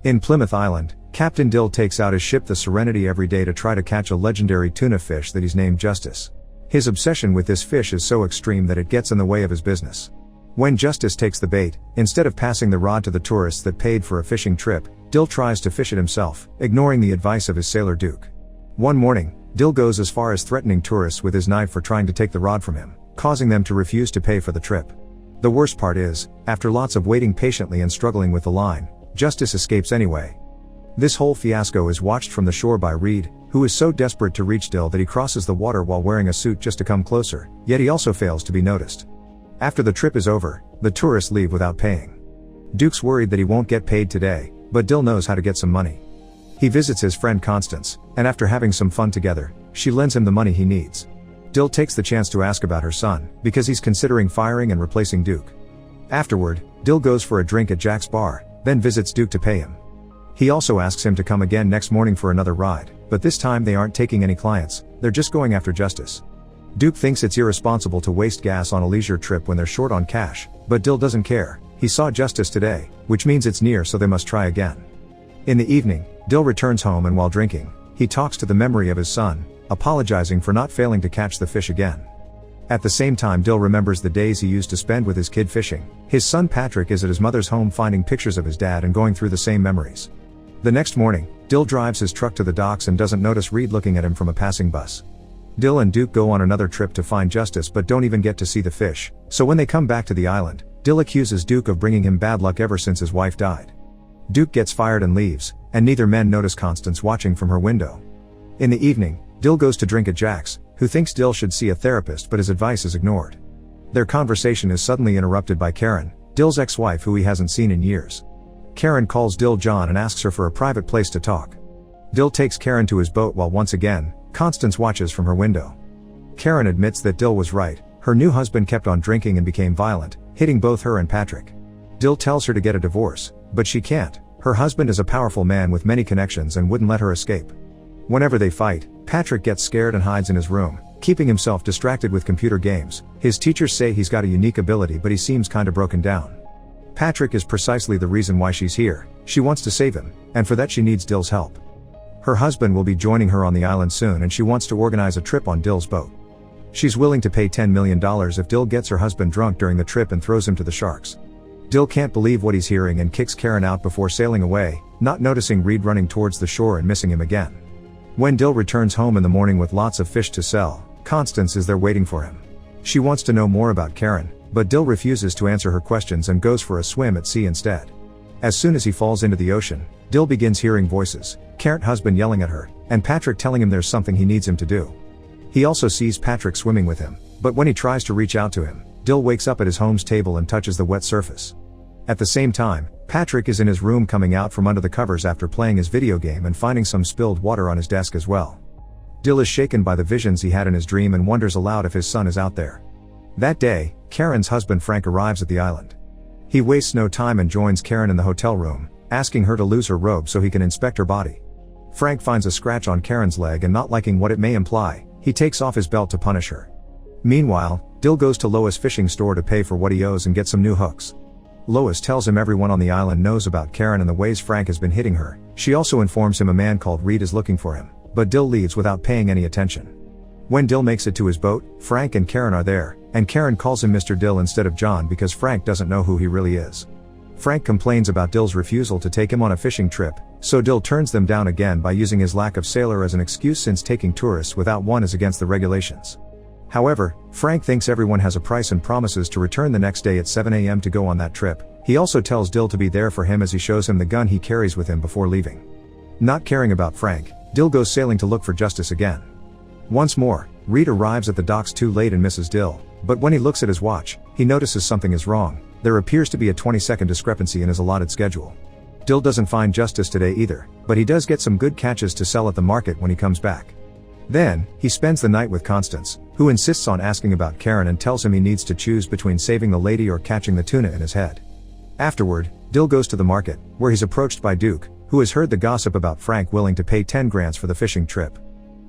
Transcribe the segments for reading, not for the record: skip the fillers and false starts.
In Plymouth Island, Captain Dill takes out his ship the Serenity every day to try to catch a legendary tuna fish that he's named Justice. His obsession with this fish is so extreme that it gets in the way of his business. When Justice takes the bait, instead of passing the rod to the tourists that paid for a fishing trip, Dill tries to fish it himself, ignoring the advice of his sailor Duke. One morning, Dill goes as far as threatening tourists with his knife for trying to take the rod from him, causing them to refuse to pay for the trip. The worst part is, after lots of waiting patiently and struggling with the line, Justice escapes anyway. This whole fiasco is watched from the shore by Reed, who is so desperate to reach Dill that he crosses the water while wearing a suit just to come closer, yet he also fails to be noticed. After the trip is over, the tourists leave without paying. Duke's worried that he won't get paid today, but Dill knows how to get some money. He visits his friend Constance, and after having some fun together, she lends him the money he needs. Dill takes the chance to ask about her son, because he's considering firing and replacing Duke. Afterward, Dill goes for a drink at Jack's bar, then visits Duke to pay him. He also asks him to come again next morning for another ride, but this time they aren't taking any clients, they're just going after Justice. Duke thinks it's irresponsible to waste gas on a leisure trip when they're short on cash, but Dill doesn't care. He saw Justice today, which means it's near, so they must try again. In the evening, Dill returns home, and while drinking, he talks to the memory of his son, apologizing for not failing to catch the fish again. At the same time, Dill remembers the days he used to spend with his kid fishing. His son Patrick is at his mother's home finding pictures of his dad and going through the same memories. The next morning, Dill drives his truck to the docks and doesn't notice Reed looking at him from a passing bus. Dill and Duke go on another trip to find Justice but don't even get to see the fish, so when they come back to the island, Dill accuses Duke of bringing him bad luck ever since his wife died. Duke gets fired and leaves, and neither men notice Constance watching from her window. In the evening, Dill goes to drink at Jack's, who thinks Dill should see a therapist but his advice is ignored. Their conversation is suddenly interrupted by Karen, Dill's ex-wife who he hasn't seen in years. Karen calls Dill John and asks her for a private place to talk. Dill takes Karen to his boat while once again, Constance watches from her window. Karen admits that Dill was right, her new husband kept on drinking and became violent, hitting both her and Patrick. Dill tells her to get a divorce, but she can't. Her husband is a powerful man with many connections and wouldn't let her escape. Whenever they fight, Patrick gets scared and hides in his room, keeping himself distracted with computer games. His teachers say he's got a unique ability, but he seems kinda broken down. Patrick is precisely the reason why she's here. She wants to save him, and for that she needs Dill's help. Her husband will be joining her on the island soon, and she wants to organize a trip on Dill's boat. She's willing to pay $10 million if Dill gets her husband drunk during the trip and throws him to the sharks. Dill can't believe what he's hearing and kicks Karen out before sailing away, not noticing Reed running towards the shore and missing him again. When Dill returns home in the morning with lots of fish to sell, Constance is there waiting for him. She wants to know more about Karen, but Dill refuses to answer her questions and goes for a swim at sea instead. As soon as he falls into the ocean, Dill begins hearing voices, Karen's husband yelling at her, and Patrick telling him there's something he needs him to do. He also sees Patrick swimming with him, but when he tries to reach out to him, Dill wakes up at his home's table and touches the wet surface. At the same time, Patrick is in his room coming out from under the covers after playing his video game and finding some spilled water on his desk as well. Dill is shaken by the visions he had in his dream and wonders aloud if his son is out there. That day, Karen's husband Frank arrives at the island. He wastes no time and joins Karen in the hotel room, asking her to lose her robe so he can inspect her body. Frank finds a scratch on Karen's leg and, not liking what it may imply, he takes off his belt to punish her. Meanwhile, Dill goes to Lois' fishing store to pay for what he owes and get some new hooks. Lois tells him everyone on the island knows about Karen and the ways Frank has been hitting her. She also informs him a man called Reed is looking for him, but Dill leaves without paying any attention. When Dill makes it to his boat, Frank and Karen are there, and Karen calls him Mr. Dill instead of John because Frank doesn't know who he really is. Frank complains about Dill's refusal to take him on a fishing trip, so Dill turns them down again by using his lack of sailor as an excuse, since taking tourists without one is against the regulations. However, Frank thinks everyone has a price and promises to return the next day at 7 a.m. to go on that trip. He also tells Dill to be there for him as he shows him the gun he carries with him before leaving. Not caring about Frank, Dill goes sailing to look for Justice again. Once more, Reed arrives at the docks too late and misses Dill, but when he looks at his watch, he notices something is wrong. There appears to be a 20-second discrepancy in his allotted schedule. Dill doesn't find Justice today either, but he does get some good catches to sell at the market when he comes back. Then, he spends the night with Constance, who insists on asking about Karen and tells him he needs to choose between saving the lady or catching the tuna in his head. Afterward, Dill goes to the market, where he's approached by Duke, who has heard the gossip about Frank willing to pay 10 grand for the fishing trip.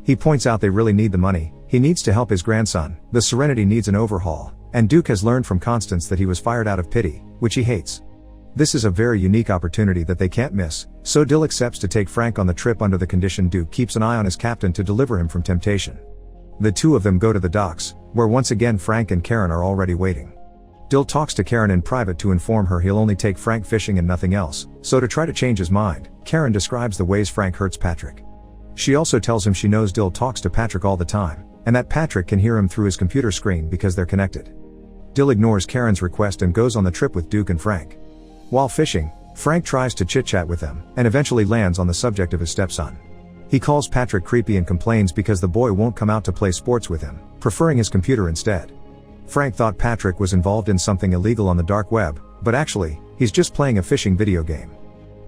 He points out they really need the money. He needs to help his grandson. The Serenity needs an overhaul, and Duke has learned from Constance that he was fired out of pity, which he hates. This is a very unique opportunity that they can't miss, so Dill accepts to take Frank on the trip under the condition Duke keeps an eye on his captain to deliver him from temptation. The two of them go to the docks, where once again Frank and Karen are already waiting. Dill talks to Karen in private to inform her he'll only take Frank fishing and nothing else, so to try to change his mind, Karen describes the ways Frank hurts Patrick. She also tells him she knows Dill talks to Patrick all the time, and that Patrick can hear him through his computer screen because they're connected. Dill ignores Karen's request and goes on the trip with Duke and Frank. While fishing, Frank tries to chit-chat with them, and eventually lands on the subject of his stepson. He calls Patrick creepy and complains because the boy won't come out to play sports with him, preferring his computer instead. Frank thought Patrick was involved in something illegal on the dark web, but actually, he's just playing a fishing video game.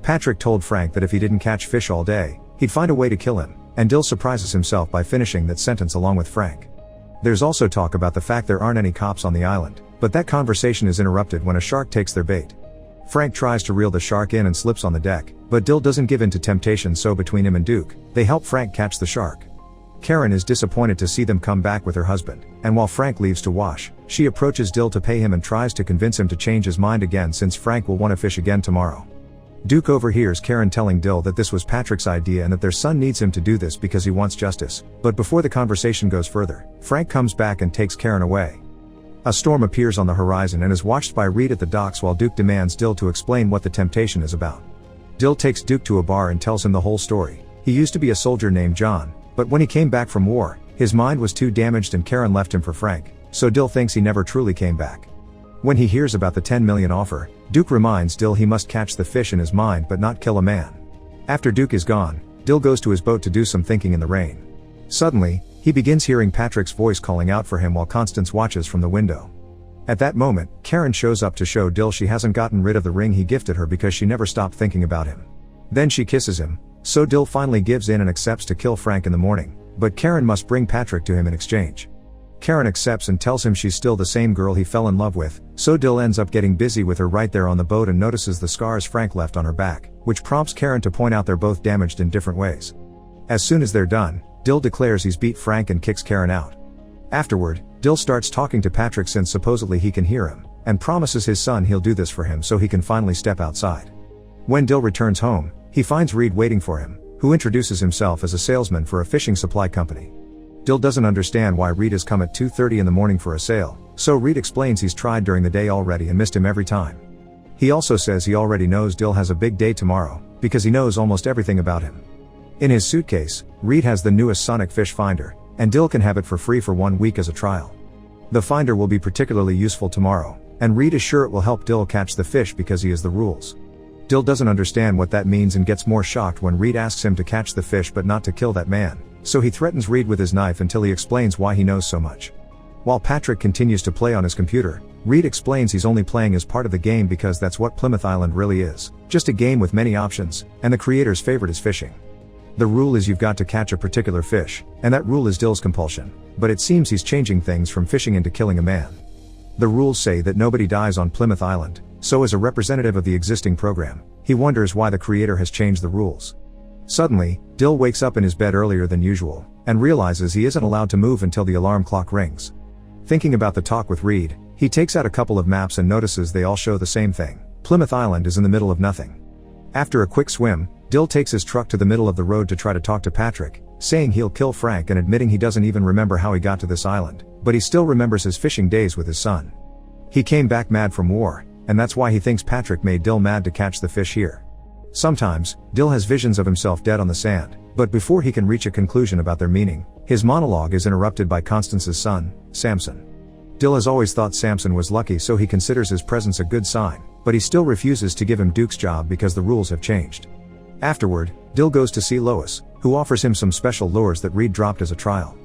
Patrick told Frank that if he didn't catch fish all day, he'd find a way to kill him, and Dill surprises himself by finishing that sentence along with Frank. There's also talk about the fact there aren't any cops on the island, but that conversation is interrupted when a shark takes their bait. Frank tries to reel the shark in and slips on the deck, but Dill doesn't give in to temptation, so between him and Duke, they help Frank catch the shark. Karen is disappointed to see them come back with her husband, and while Frank leaves to wash, she approaches Dill to pay him and tries to convince him to change his mind again since Frank will want to fish again tomorrow. Duke overhears Karen telling Dill that this was Patrick's idea and that their son needs him to do this because he wants justice, but before the conversation goes further, Frank comes back and takes Karen away. A storm appears on the horizon and is watched by Reed at the docks while Duke demands Dill to explain what the temptation is about. Dill takes Duke to a bar and tells him the whole story. He used to be a soldier named John, but when he came back from war, his mind was too damaged and Karen left him for Frank, so Dill thinks he never truly came back. When he hears about the 10 million offer, Duke reminds Dill he must catch the fish in his mind but not kill a man. After Duke is gone, Dill goes to his boat to do some thinking in the rain. Suddenly, he begins hearing Patrick's voice calling out for him while Constance watches from the window. At that moment, Karen shows up to show Dill she hasn't gotten rid of the ring he gifted her because she never stopped thinking about him. Then she kisses him, so Dill finally gives in and accepts to kill Frank in the morning, but Karen must bring Patrick to him in exchange. Karen accepts and tells him she's still the same girl he fell in love with, so Dill ends up getting busy with her right there on the boat and notices the scars Frank left on her back, which prompts Karen to point out they're both damaged in different ways. As soon as they're done, Dill declares he's beat Frank and kicks Karen out. Afterward, Dill starts talking to Patrick since supposedly he can hear him, and promises his son he'll do this for him so he can finally step outside. When Dill returns home, he finds Reed waiting for him, who introduces himself as a salesman for a fishing supply company. Dill doesn't understand why Reed has come at 2:30 in the morning for a sale, so Reed explains he's tried during the day already and missed him every time. He also says he already knows Dill has a big day tomorrow, because he knows almost everything about him. In his suitcase, Reed has the newest sonic fish finder, and Dill can have it for free for 1 week as a trial. The finder will be particularly useful tomorrow, and Reed is sure it will help Dill catch the fish because he has the rules. Dill doesn't understand what that means and gets more shocked when Reed asks him to catch the fish but not to kill that man, so he threatens Reed with his knife until he explains why he knows so much. While Patrick continues to play on his computer, Reed explains he's only playing as part of the game because that's what Plymouth Island really is, just a game with many options, and the creator's favorite is fishing. The rule is you've got to catch a particular fish, and that rule is Dill's compulsion, but it seems he's changing things from fishing into killing a man. The rules say that nobody dies on Plymouth Island, so as a representative of the existing program, he wonders why the creator has changed the rules. Suddenly, Dill wakes up in his bed earlier than usual, and realizes he isn't allowed to move until the alarm clock rings. Thinking about the talk with Reed, he takes out a couple of maps and notices they all show the same thing. Plymouth Island is in the middle of nothing. After a quick swim, Dill takes his truck to the middle of the road to try to talk to Patrick, saying he'll kill Frank and admitting he doesn't even remember how he got to this island, but he still remembers his fishing days with his son. He came back mad from war, and that's why he thinks Patrick made Dill mad to catch the fish here. Sometimes, Dill has visions of himself dead on the sand, but before he can reach a conclusion about their meaning, his monologue is interrupted by Constance's son, Samson. Dill has always thought Samson was lucky, so he considers his presence a good sign, but he still refuses to give him Duke's job because the rules have changed. Afterward, Dill goes to see Lois, who offers him some special lures that Reed dropped as a trial.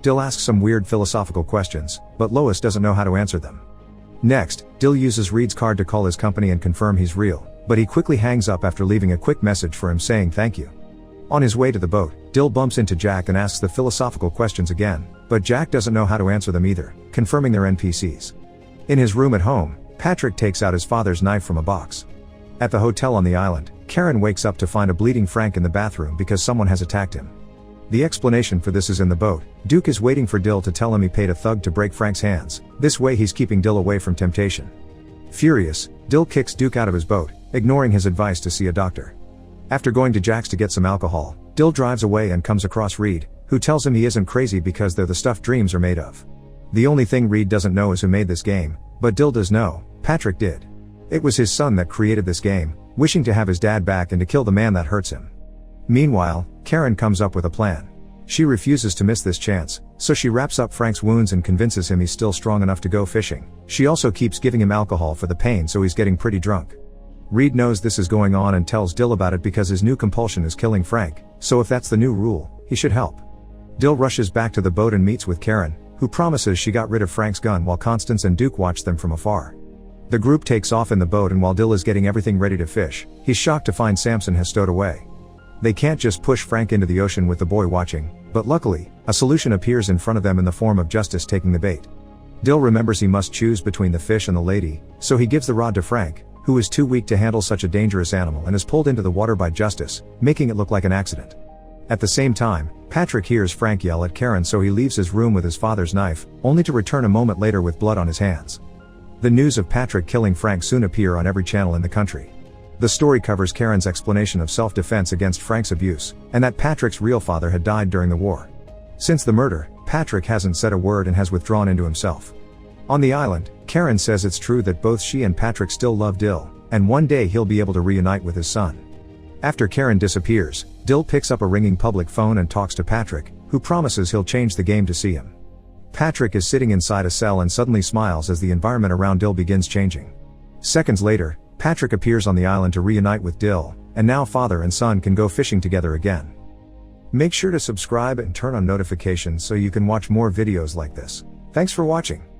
Dill asks some weird philosophical questions, but Lois doesn't know how to answer them. Next, Dill uses Reed's card to call his company and confirm he's real, but he quickly hangs up after leaving a quick message for him saying thank you. On his way to the boat, Dill bumps into Jack and asks the philosophical questions again, but Jack doesn't know how to answer them either, confirming they're NPCs. In his room at home, Patrick takes out his father's knife from a box. At the hotel on the island, Karen wakes up to find a bleeding Frank in the bathroom because someone has attacked him. The explanation for this is in the boat. Duke is waiting for Dill to tell him he paid a thug to break Frank's hands, this way he's keeping Dill away from temptation. Furious, Dill kicks Duke out of his boat, ignoring his advice to see a doctor. After going to Jack's to get some alcohol, Dill drives away and comes across Reed, who tells him he isn't crazy because they're the stuff dreams are made of. The only thing Reed doesn't know is who made this game, but Dill does know. Patrick did. It was his son that created this game, wishing to have his dad back and to kill the man that hurts him. Meanwhile, Karen comes up with a plan. She refuses to miss this chance, so she wraps up Frank's wounds and convinces him he's still strong enough to go fishing. She also keeps giving him alcohol for the pain, so he's getting pretty drunk. Reed knows this is going on and tells Dill about it because his new compulsion is killing Frank, so if that's the new rule, he should help. Dill rushes back to the boat and meets with Karen, who promises she got rid of Frank's gun while Constance and Duke watch them from afar. The group takes off in the boat, and while Dill is getting everything ready to fish, he's shocked to find Samson has stowed away. They can't just push Frank into the ocean with the boy watching, but luckily, a solution appears in front of them in the form of Justice taking the bait. Dill remembers he must choose between the fish and the lady, so he gives the rod to Frank, who is too weak to handle such a dangerous animal and is pulled into the water by Justice, making it look like an accident. At the same time, Patrick hears Frank yell at Karen, so he leaves his room with his father's knife, only to return a moment later with blood on his hands. The news of Patrick killing Frank soon appear on every channel in the country. The story covers Karen's explanation of self-defense against Frank's abuse, and that Patrick's real father had died during the war. Since the murder, Patrick hasn't said a word and has withdrawn into himself. On the island, Karen says it's true that both she and Patrick still love Dill, and one day he'll be able to reunite with his son. After Karen disappears, Dill picks up a ringing public phone and talks to Patrick, who promises he'll change the game to see him. Patrick is sitting inside a cell and suddenly smiles as the environment around Dill begins changing. Seconds later, Patrick appears on the island to reunite with Dill, and now father and son can go fishing together again. Make sure to subscribe and turn on notifications so you can watch more videos like this. Thanks for watching.